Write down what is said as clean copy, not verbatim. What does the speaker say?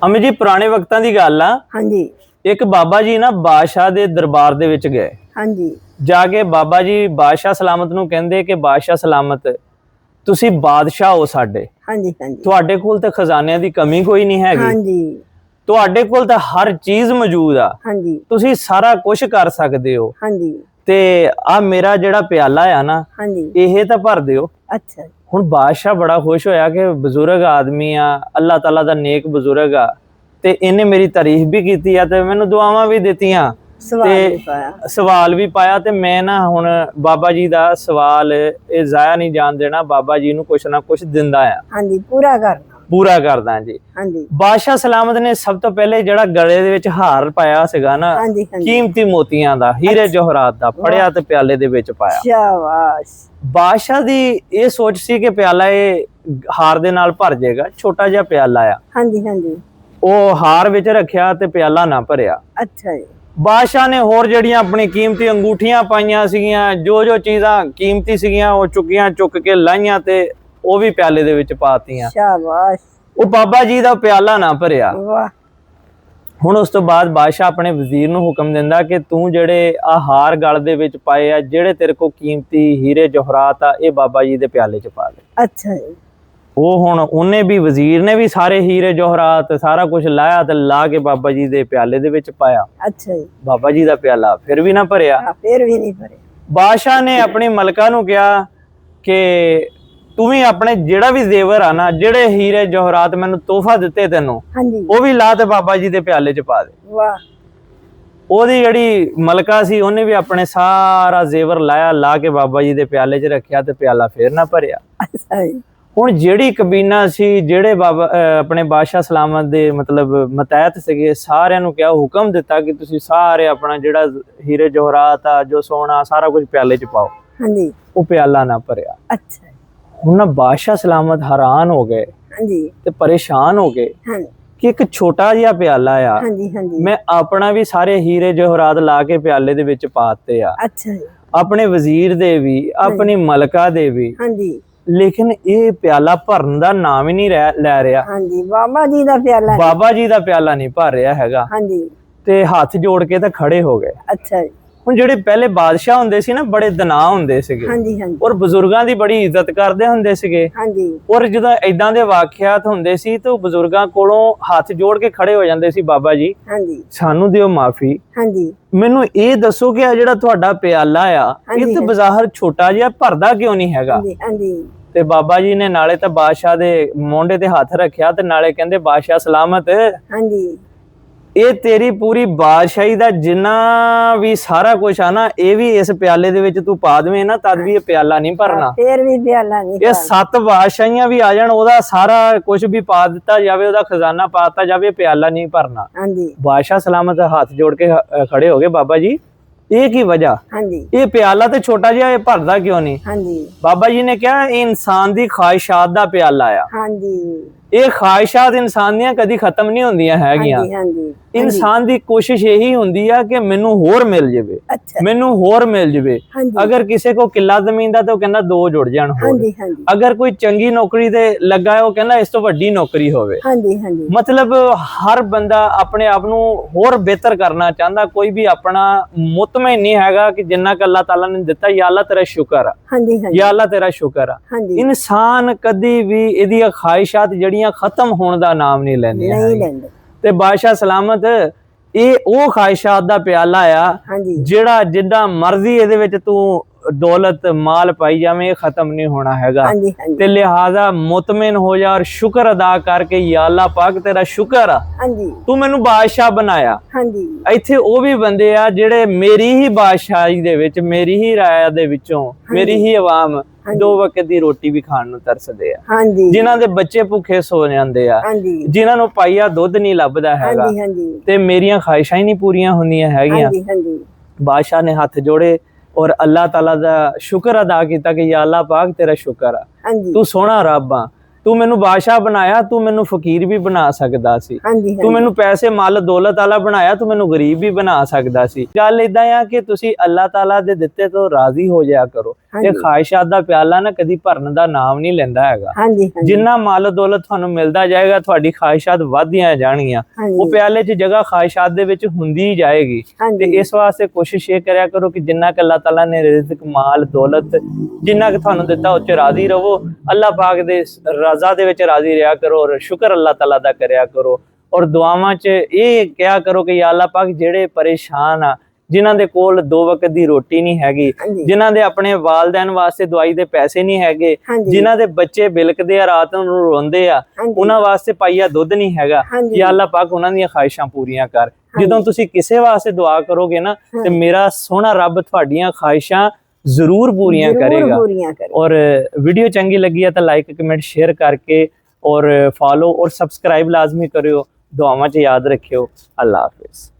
ਅਮੀ ਜੀ ਪੁਰਾਣੇ ਵਕਤਾਂ ਦੀ ਗੱਲ ਆ। ਹਾਂਜੀ ਇੱਕ ਬਾਬਾ ਜੀ ਨਾ ਬਾਦਸ਼ਾਹ ਦੇ ਦਰਬਾਰ ਦੇ ਵਿੱਚ ਗਏ। ਹਾਂਜੀ ਜਾ ਕੇ ਬਾਬਾ ਜੀ ਬਾਦਸ਼ਾਹ ਸਲਾਮਤ ਨੂੰ ਕਹਿੰਦੇ ਕਿ ਬਾਦਸ਼ਾਹ ਸਲਾਮਤ ਤੁਸੀਂ ਬਾਦਸ਼ਾਹ ਹੋ ਸਾਡੇ, ਹਾਂਜੀ ਹਾਂਜੀ ਤੁਹਾਡੇ ਕੋਲ ਤਾਂ ਖਜ਼ਾਨਿਆਂ ਦੀ ਕਮੀ ਕੋਈ ਨਹੀਂ ਹੈਗੀ, ਹਾਂਜੀ ਤੁਹਾਡੇ ਕੋਲ ਤਾਂ ਹਰ ਚੀਜ਼ ਮੌਜੂਦ ਆ, ਹਾਂਜੀ ਤੁਸੀਂ ਸਾਰਾ ਕੁਝ ਕਰ ਸਕਦੇ ਹੋ ਹਾਂਜੀ ਤੇ ਆ ਮੇਰਾ ਜਿਹੜਾ ਪਿਆਲਾ ਆ ਨਾ ਹਾਂਜੀ ਇਹ ਤਾਂ ਭਰ ਦਿਓ। ਅੱਛਾ ਹੁਣ ਬਾਦਸ਼ਾਹ ਬੜਾ ਖੁਸ਼ ਹੋਇਆ ਕਿ ਬਜ਼ੁਰਗ ਆਦਮੀ ਆ, ਅੱਲਾਹ ਤਾਲਾ ਦਾ ਨੇਕ ਬਜ਼ੁਰਗ ਆ ਤੇ ਇਹਨੇ ਮੇਰੀ ਤਾਰੀਫ ਵੀ ਕੀਤੀ ਆ ਤੇ ਮੈਨੂੰ ਦੁਆਵਾਂ ਵੀ ਦਿੱਤੀਆਂ ਸਵਾਲ ਵੀ ਪਾਇਆ ਤੇ ਮੈਂ ਨਾ ਹੁਣ ਬਾਬਾ ਜੀ ਦਾ ਸਵਾਲ ਇਹ ਜ਼ਾਇਆ ਨਹੀਂ ਜਾਣ ਦੇਣਾ, ਬਾਬਾ ਜੀ ਨੂੰ ਕੁਛ ਨਾ ਕੁਛ ਦਿੰਦਾ ਆ। ਹਾਂਜੀ ਪੂਰਾ ਕਰਦਾ ਜੀ। ਹਾਂਜੀ ਬਾਦਸ਼ਾਹ ਸਲਾਮਤ ਨੇ ਸਭ ਤੋਂ ਪਹਿਲੇ ਜਿਹੜਾ ਗਲੇ ਦੇ ਵਿੱਚ ਹਾਰ ਪਾਇਆ ਸੀਗਾ ਨਾ ਹਾਂਜੀ ਹਾਂਜੀ ਕੀਮਤੀ ਮੋਤੀਆਂ ਦਾ, ਹੀਰੇ ਜਵਾਹਰਾਤ ਦਾ, ਫੜਿਆ ਤੇ ਪਿਆਲੇ ਦੇ ਵਿੱਚ ਪਾਇਆ। ਸ਼ਾਬਾਸ਼। ਬਾਦਸ਼ਾਹ ਦੀ ਇਹ ਸੋਚ ਸੀ ਕਿ ਪਿਆਲਾ ਇਹ ਹਾਰ ਦੇ ਨਾਲ ਭਰ ਜਾਏਗਾ, ਛੋਟਾ ਜਿਹਾ ਪਿਆਲਾ ਆ। ਹਾਂਜੀ ਹਾਂਜੀ ਉਹ ਹਾਰ ਵਿੱਚ ਰੱਖਿਆ ਤੇ ਪਿਆਲਾ ਨਾ ਭਰਿਆ। ਅੱਛਾ ਜੀ। ਬਾਦਸ਼ਾਹ ਨੇ ਹੋਰ ਜਿਹੜੀਆਂ ਆਪਣੀ ਕੀਮਤੀ ਅੰਗੂਠੀਆਂ ਪਾਈਆਂ ਸੀਗੀਆਂ, ਜੋ ਚੀਜ਼ਾਂ ਕੀਮਤੀ ਸੀਗੀਆਂ ਉਹ ਚੁੱਕ ਕੇ ਲਾਈਆਂ ਤੇ ਉਹ ਵੀ ਪਿਆਲੇ ਦੇ ਵਿੱਚ ਪਾਤੀਆਂ। ਸ਼ਾਬਾਸ਼। ਉਹ ਬਾਬਾ ਜੀ ਦਾ ਪਿਆਲਾ ਨਾ ਭਰਿਆ। ਵਾਹ। ਹੁਣ ਉਸ ਤੋਂ ਬਾਅਦ ਬਾਦਸ਼ਾਹ ਆਪਣੇ ਵਜ਼ੀਰ ਨੂੰ ਹੁਕਮ ਦਿੰਦਾ ਕਿ ਤੂੰ ਜਿਹੜੇ ਆ ਹਾਰ ਗਲ ਦੇ ਵਿੱਚ ਪਾਏ ਆ, ਜਿਹੜੇ ਤੇਰੇ ਕੋਲ ਕੀਮਤੀ ਹੀਰੇ ਜਵਾਹਰਾਤ ਆ, ਇਹ ਬਾਬਾ ਜੀ ਦੇ ਪਿਆਲੇ 'ਚ ਪਾ ਦੇ। ਅੱਛਾ ਜੀ। ਉਹ ਹੁਣ ਉਹਨੇ ਵੀ, ਵਜ਼ੀਰ ਨੇ ਵੀ ਸਾਰੇ ਹੀਰੇ ਜਵਾਹਰਾਤ ਸਾਰਾ ਕੁਝ ਲਾਇਆ ਤੇ ਲਾ ਕੇ ਬਾਬਾ ਜੀ ਦੇ ਪਿਆਲੇ ਦੇ ਵਿੱਚ ਪਾਇਆ। ਅੱਛਾ ਜੀ। ਬਾਬਾ ਜੀ ਦਾ ਪਿਆਲਾ ਫਿਰ ਵੀ ਨਾ ਭਰਿਆ। ਫਿਰ ਵੀ ਨਹੀਂ ਭਰਿਆ। ਬਾਦਸ਼ਾਹ ਨੇ ਆਪਣੀ ਮਲਕਾ ਨੂੰ ਕਿਹਾ ਕਿ ਤੂੰ ਵੀ ਆਪਣੇ ਜਿਹੜਾ ਵੀ ਜ਼ੇਵਰ ਆ ਨਾ, ਜਿਹੜੇ ਹੀਰੇ ਜਵਾਹਰਾਤ ਮੈਨੂੰ ਤੋਹਫਾ ਦਿੱਤੇ ਤੈਨੂੰ, ਹਾਂਜੀ ਉਹ ਵੀ ਲਾ ਤੇ ਬਾਬਾ ਜੀ ਦੇ ਪਿਆਲੇ 'ਚ ਪਾ ਦੇ। ਵਾਹ। ਉਹਦੀ ਜਿਹੜੀ ਮਲਕਾ ਸੀ ਉਹਨੇ ਵੀ ਆਪਣੇ ਸਾਰਾ ਜ਼ੇਵਰ ਲਾ ਕੇ ਬਾਬਾ ਜੀ ਦੇ ਪਿਆਲੇ 'ਚ ਰੱਖਿਆ ਤੇ ਪਿਆਲਾ ਫੇਰ ਨਾ ਭਰਿਆ। ਅੱਛਾ ਜੀ। ਹੁਣ ਜਿਹੜੀ ਕਬੀਨਾ ਸੀ, ਜਿਹੜੇ ਬਾਬਾ ਆਪਣੇ ਬਾਦਸ਼ਾਹ ਸਲਾਮਤ ਦੇ ਮਤਲਬ ਮਤਹਿਤ ਸੀਗੇ, ਸਾਰਿਆਂ ਨੂੰ ਕਿਹਾ, ਹੁਕਮ ਦਿੱਤਾ ਕਿ ਤੁਸੀਂ ਸਾਰੇ ਆਪਣਾ ਜਿਹੜਾ ਹੀਰੇ ਜਵਾਹਰਾਤ ਆ, ਜੋ ਸੋਨਾ, ਸਾਰਾ ਕੁਝ ਪਿਆਲੇ 'ਚ ਪਾਓ। ਹਾਂਜੀ। ਉਹ ਪਿਆਲਾ ਨਾ ਭਰਿਆ। ਅੱਛਾ। ਹੁਣ ਨਾ ਬਾਦਸ਼ਾਹ ਸਲਾਮਤ ਹੈਰਾਨ ਹੋ ਗਏ ਹਾਂਜੀ ਤੇ ਪਰੇਸ਼ਾਨ ਹੋ ਗਏ ਕਿ ਇੱਕ ਛੋਟਾ ਜਿਹਾ ਪਿਆਲਾ ਆ, ਹਾਂਜੀ ਹਾਂਜੀ, ਮੈਂ ਆਪਣਾ ਵੀ ਸਾਰੇ ਹੀਰੇ ਜਵਾਹਰਾਤ ਲਾ ਕੇ ਪਿਆਲੇ ਦੇ ਵਿੱਚ ਪਾਤੇ ਆ। ਅੱਛਾ ਜੀ। ਆਪਣੇ ਵਜ਼ੀਰ ਦੇ ਵੀ, ਆਪਣੀ ਮਲਕਾ ਦੇ ਵੀ। ਹਾਂਜੀ। ਲੇਕਿਨ ਇਹ ਪਿਆਲਾ ਭਰਨ ਦਾ ਨਾਮ ਹੀ ਨਹੀਂ ਲੈ ਰਿਹਾ। ਹਾਂਜੀ। ਬਾਬਾ ਜੀ ਦਾ ਪਿਆਲਾ ਨਹੀਂ ਭਰ ਰਿਹਾ ਹੈਗਾ। ਹਾਂਜੀ। ਤੇ ਹੱਥ ਜੋੜ ਕੇ ਤਾਂ ਖੜੇ ਹੋ ਗਏ। ਅੱਛਾ ਜੀ। ਹੁਣ ਜਿਹੜੇ ਪਹਿਲੇ ਬਾਦਸ਼ਾਹ ਹੁੰਦੇ ਸੀ ਨਾ, ਬੜੇ ਦਨਾਹ ਹੁੰਦੇ ਸੀਗੇ। ਹਾਂਜੀ ਹਾਂਜੀ। ਔਰ ਬਜ਼ੁਰਗਾਂ ਦੀ ਬੜੀ ਇੱਜ਼ਤ ਕਰਦੇ ਹੁੰਦੇ ਸੀਗੇ। ਹਾਂਜੀ। ਔਰ ਜਦੋਂ ਏਦਾਂ ਦੇ ਵਾਕਿਆਤ ਹੁੰਦੇ ਸੀ ਤਾਂ ਬਜ਼ੁਰਗਾਂ ਕੋਲੋਂ ਹੱਥ ਜੋੜ ਕੇ ਖੜੇ ਹੋ ਜਾਂਦੇ ਸੀ, ਬਾਬਾ ਜੀ ਹਾਂਜੀ ਸਾਨੂੰ ਦਿਓ ਮਾਫੀ। ਹਾਂਜੀ। ਮੈਨੂੰ ਇਹ ਦੱਸੋ ਕਿ ਆ ਜਿਹੜਾ ਤੁਹਾਡਾ ਪਿਆਲਾ ਆ, ਇਹ ਤਾਂ ਬਜ਼ਾਹਰ ਛੋਟਾ ਜਿਹਾ, ਭਰਦਾ ਕਿਉਂ ਨਹੀਂ ਹੈਗਾ? ਹਾਂਜੀ। ਤੇ ਬਾਬਾ ਜੀ ਨੇ ਨਾਲੇ ਤਾਂ ਬਾਦਸ਼ਾਹ ਦੇ ਮੋਢੇ ਤੇ ਹੱਥ ਰੱਖਿਆ ਤੇ ਨਾਲੇ ਕਹਿੰਦੇ, ਬਾਦਸ਼ਾਹ ਸਲਾਮਤ, ਹਾਂਜੀ, ਇਹ ਤੇਰੀ ਪੂਰੀ ਬਾਦਸ਼ਾਹੀ ਦਾ ਜਿੰਨਾ ਵੀ ਸਾਰਾ ਕੁਝ ਆ ਨਾ, ਇਹ ਵੀ ਇਸ ਪਿਆਲੇ ਦੇ ਵਿੱਚ ਤੂੰ ਪਾ ਦੇਵੇਂ ਨਾ, ਤਦ ਵੀ ਇਹ ਪਿਆਲਾ ਨਹੀਂ ਭਰਨਾ। ਫੇਰ ਵੀ ਪਿਆਲਾ ਨਹੀਂ। ਇਹ 7 ਬਾਦਸ਼ਾਹੀਆਂ ਵੀ ਆ ਜਾਣ, ਉਹਦਾ ਸਾਰਾ ਕੁਝ ਵੀ ਪਾ ਦਿੱਤਾ ਜਾਵੇ, ਉਹਦਾ ਖਜ਼ਾਨਾ ਪਾ ਦਿੱਤਾ ਜਾਵੇ, ਪਿਆਲਾ ਨਹੀਂ ਭਰਨਾ। ਹਾਂਜੀ। ਬਾਦਸ਼ਾਹ ਸਲਾਮਤ ਹੱਥ ਜੋੜ ਕੇ ਖੜੇ ਹੋ ਗਏ, ਬਾਬਾ ਜੀ ਇਹ ਕੀ ਵਜ੍ਹਾ? ਹਾਂਜੀ। ਇਹ ਪਿਆਲਾ ਤੇ ਛੋਟਾ ਜਿਹਾ, ਇਹ ਭਰਦਾ ਕਿਉਂ ਨਹੀਂ? ਹਾਂਜੀ। ਬਾਬਾ ਜੀ ਨੇ ਕਿਹਾ, ਇਹ ਇਨਸਾਨ ਦੀ ਖਾਹਿਸ਼ਾਤ ਦਾ ਪਿਆਲਾ ਆ। ਹਾਂਜੀ। ਇਹ ਖਾਹਿਸ਼ਾਤ ਇਨਸਾਨ ਦੀਆਂ ਕਦੀ ਖਤਮ ਨਹੀਂ ਹੁੰਦੀਆਂ ਹੈਗੀਆਂ। ਹਾਂਜੀ। ਇਨਸਾਨ ਦੀ ਕੋਸ਼ਿਸ਼ ਇਹੀ ਹੁੰਦੀ ਆ ਕਿ ਮੈਨੂੰ ਹੋਰ ਮਿਲ ਜਾਵੇ, ਮੈਨੂੰ ਹੋਰ ਮਿਲ ਜਾਵੇ। ਅਗਰ ਕਿਸੇ ਕੋ ਕਿੱਲਾ ਜ਼ਮੀਨ ਦਾ ਤਾਂ ਉਹ ਕਹਿੰਦਾ 2 ਜੁੜ ਜਾਣ ਹੋਰ। ਅਗਰ ਕੋਈ ਚੰਗੀ ਨੌਕਰੀ ਤੇ ਲੱਗਾ ਹੈ, ਉਹ ਕਹਿੰਦਾ ਇਸ ਤੋਂ ਵੱਡੀ ਨੌਕਰੀ ਹੋਵੇ। ਮਤਲਬ ਹਰ ਬੰਦਾ ਆਪਣੇ ਆਪ ਨੂੰ ਹੋਰ ਬਿਹਤਰ ਕਰਨਾ ਚਾਹੁੰਦਾ, ਕੋਈ ਵੀ ਆਪਣਾ ਮੁਤਮਈਨ ਨਹੀਂ ਹੈਗਾ ਕਿ ਜਿੰਨਾ ਕਿ ਅੱਲਾਹ ਤਾਲਾ ਨੇ ਦਿੱਤਾ, ਯਾ ਅੱਲਾਹ ਤੇਰਾ ਸ਼ੁਕਰ ਆ, ਯਾ ਅੱਲਾਹ ਤੇਰਾ ਸ਼ੁਕਰ ਆ। ਇਨਸਾਨ ਕਦੀ ਵੀ ਇਹਦੀਆਂ ਖਾਹਿਸ਼ਾਤ ਜਿਹੜੀਆਂ ਖਤਮ ਹੋਣ ਦਾ ਨਾਮ ਨਹੀਂ ਲੈਂਦੀਆਂ। ਤੇ ਬਾਦਸ਼ਾਹ ਸਲਾਮਤ ਇਹ ਉਹ ਖਾਹਿਸ਼ਾਤ ਦਾ ਪਿਆਲਾ ਆ ਜਿਹੜਾ ਜਿੱਦਾਂ ਮਰਜ਼ੀ ਇਹਦੇ ਵਿੱਚ ਤੂੰ ਦੌਲਤ ਮਾਲ ਪਾਈ ਜਾਵੇਂ, ਇਹ ਖਤਮ ਨਹੀਂ ਹੋਣਾ ਹੈਗਾ। ਤੇ ਲਿਹਾਜ਼ਾ ਮੁਤਮਿਨ ਹੋ ਜਾ ਔਰ ਸ਼ੁਕਰ ਅਦਾ ਕਰਕੇ, ਯਾ ਅੱਲਾਹ ਪਾਕ ਤੇਰਾ ਸ਼ੁਕਰ ਆ, ਤੂੰ ਮੈਨੂੰ ਬਾਦਸ਼ਾਹ ਬਣਾਇਆ। ਇੱਥੇ ਉਹ ਵੀ ਬੰਦੇ ਆ ਜਿਹੜੇ ਮੇਰੀ ਹੀ ਬਾਦਸ਼ਾਹੀ ਦੇ ਵਿੱਚ, ਮੇਰੀ ਹੀ ਰਾਇਆ ਦੇ ਵਿੱਚੋਂ, ਮੇਰੀ ਹੀ ਆਵਾਮ 2 ਵਕਤ ਦੀ ਰੋਟੀ ਵੀ ਖਾਣ ਨੂੰ ਤਰਸਦੇ ਆ, ਜਿਨ੍ਹਾਂ ਦੇ ਬੱਚੇ ਭੁੱਖੇ ਸੋ ਜਾਂਦੇ ਆ, ਜਿਨ੍ਹਾਂ ਨੂੰ ਪਾਈਆ ਦੁੱਧ ਨਹੀਂ ਲੱਭਦਾ ਹੈਗਾ, ਤੇ ਮੇਰੀਆਂ ਖਾਹਿਸ਼ਾਂ ਹੀ ਨਹੀਂ ਪੂਰੀਆਂ ਹੁੰਦੀਆਂ ਹੈਗੀਆਂ। ਬਾਦਸ਼ਾਹ ਨੇ ਹੱਥ ਜੋੜੇ ਔਰ ਅੱਲਾਹ ਤਾਲਾ ਦਾ ਸ਼ੁਕਰ ਅਦਾ ਕੀਤਾ ਕਿ ਯਾ ਅੱਲਾਹ ਪਾਕ ਤੇਰਾ ਸ਼ੁਕਰ ਆ, ਤੂੰ ਸੋਹਣਾ ਰੱਬ ਆ, ਤੂੰ ਮੈਨੂੰ ਬਾਦਸ਼ਾਹ ਬਣਾਇਆ, ਤੂੰ ਮੈਨੂੰ ਫਕੀਰ ਵੀ ਬਣਾ ਸਕਦਾ ਸੀ, ਤੂੰ ਮੈਨੂੰ ਪੈਸੇ ਮਾਲ ਦੌਲਤ ਵਾਲਾ ਬਣਾਇਆ, ਤੂੰ ਮੈਨੂੰ ਗਰੀਬ ਵੀ ਬਣਾ ਸਕਦਾ ਸੀ। ਗੱਲ ਏਦਾਂ ਆ ਕਿ ਤੁਸੀਂ ਅੱਲਾਹ ਤਾਲਾ ਦੇ ਦਿੱਤੇ ਤੋਂ ਰਾਜ਼ੀ ਹੋ ਜਾਇਆ ਕਰੋ। ਇਹ ਖਾਹਿਸ਼ਾਤ ਦਾ ਪਿਆਲਾ ਨਾ ਕਦੀ ਭਰਨ ਦਾ ਨਾਮ ਨਹੀਂ ਲੈਂਦਾ ਹੈਗਾ। ਜਿੰਨਾ ਮਾਲ ਦੌਲਤ ਤੁਹਾਨੂੰ ਮਿਲਦਾ ਜਾਏਗਾ ਤੁਹਾਡੀ ਖਾਹਿਸ਼ਾਤ ਵਧਦੀਆਂ ਜਾਣਗੀਆਂ, ਉਹ ਪਿਆਲੇ 'ਚ ਜਗ੍ਹਾ ਖਾਹਿਸ਼ਾਤ ਦੇ ਵਿੱਚ ਹੁੰਦੀ ਜਾਏਗੀ। ਤੇ ਇਸ ਵਾਸਤੇ ਕੋਸ਼ਿਸ਼ ਇਹ ਕਰਿਆ ਕਰੋ ਕਿ ਜਿੰਨਾ ਕਿ ਅੱਲਾਹ ਤਾਲਾ ਨੇ ਰਿਜ਼ਕ ਮਾਲ ਦੌਲਤ ਜਿੰਨਾ ਕਿ ਤੁਹਾਨੂੰ ਦਿੱਤਾ ਉਹ 'ਚ ਰਾਜ਼ੀ ਰਹੋ, ਅੱਲਾਹ ਪਾਕ ਦੇ ਰਜ਼ਾ ਦੇ ਵਿੱਚ ਰਾਜ਼ੀ ਰਿਹਾ ਕਰੋ ਔਰ ਸ਼ੁਕਰ ਅੱਲਾਹ ਤਾਲਾ ਦਾ ਕਰਿਆ ਕਰੋ। ਔਰ ਦੁਆਵਾਂ 'ਚ ਇਹ ਕਿਹਾ ਕਰੋ ਕਿ ਯਾ ਅੱਲਾਹ ਪਾਕ ਜਿਹੜੇ ਪਰੇਸ਼ਾਨ ਆ, ਜਿਨ੍ਹਾਂ ਦੇ ਕੋਲ 2 ਵਕਤ ਦੀ ਰੋਟੀ ਨਹੀਂ ਹੈਗੀ, ਜਿਨ੍ਹਾਂ ਦੇ ਆਪਣੇ ਵਾਲਦੈਨ ਵਾਸਤੇ ਦਵਾਈ ਦੇ ਪੈਸੇ ਨਹੀਂ ਹੈਗੇ, ਜਿਨ੍ਹਾਂ ਦੇ ਬੱਚੇ ਬਿਲਕਦੇ ਆ ਰਾਤ ਨੂੰ ਰੋਂਦੇ ਆ, ਉਹਨਾਂ ਵਾਸਤੇ ਪਾਈਆ ਦੁੱਧ ਨਹੀਂ ਹੈਗਾ, ਯਾ ਅੱਲਾਹ ਪਾਕ ਉਹਨਾਂ ਦੀਆਂ ਖਾਹਿਸ਼ਾਂ ਪੂਰੀਆਂ ਕਰ। ਜਦੋਂ ਤੁਸੀਂ ਕਿਸੇ ਵਾਸਤੇ ਦੁਆ ਕਰੋਗੇ ਨਾ ਤੇ ਮੇਰਾ ਸੋਹਣਾ ਰੱਬ ਤੁਹਾਡੀਆਂ ਖਾਹਿਸ਼ਾਂ ਜ਼ਰੂਰ ਪੂਰੀਆਂ ਕਰੇਗਾ। ਔਰ ਵੀਡੀਓ ਚੰਗੀ ਲੱਗੀ ਹੈ ਤਾਂ ਲਾइक कमेंट शेयर करके और फॉलो और सब्सक्राइब लाजमी करियो। दुआवां च याद रखियो। अल्लाह हाफिज।